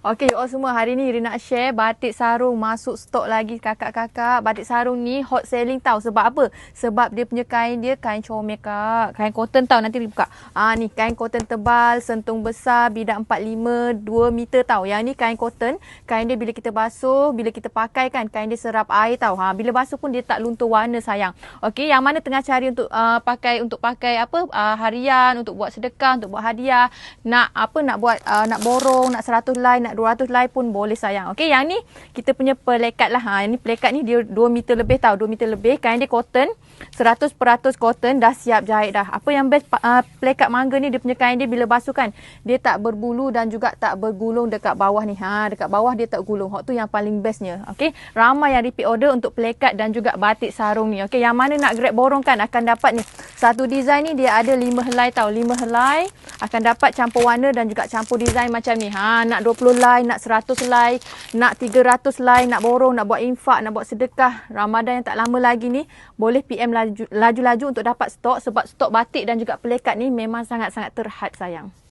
Okey, all semua, hari ni Rina nak share batik sarung masuk stok lagi kakak-kakak. Batik sarung ni hot selling tau. Sebab apa? Sebab dia punya kain dia kain comel kak. Kain cotton tau, nanti dia buka. Ni kain cotton tebal, sentung besar, bidak 45, 2 meter tau. Yang ni kain cotton. Kain dia bila kita basuh, bila kita pakai kan, kain dia serap air tau. Bila basuh pun dia tak luntur warna sayang. Okey, yang mana tengah cari untuk pakai apa? Harian, untuk buat sedekah, untuk buat hadiah, nak buat nak borong, nak 100 helai, nak 200 helai pun boleh sayang. Okey, yang ni kita punya pelekat lah. Ini pelekat ni dia 2 meter lebih tau. 2 meter lebih. Kain dia cotton. 100% cotton. Dah siap jahit dah. Apa yang best pelekat mangga ni, dia punya kain dia bila basuh kan, dia tak berbulu dan juga tak bergulung dekat bawah ni. Dekat bawah dia tak gulung. Hak tu yang paling bestnya. Okey, ramai yang repeat order untuk pelekat dan juga batik sarung ni. Okey, yang mana nak grab borong kan akan dapat ni. Satu design ni dia ada 5 helai tau. 5 helai akan dapat campur warna dan juga campur design macam ni. Nak 20 helai, nak 100 helai, nak 300 helai, nak borong, nak buat infak, nak buat sedekah. Ramadan yang tak lama lagi ni, boleh PM laju-laju untuk dapat stok, sebab stok batik dan juga pelekat ni memang sangat-sangat terhad sayang.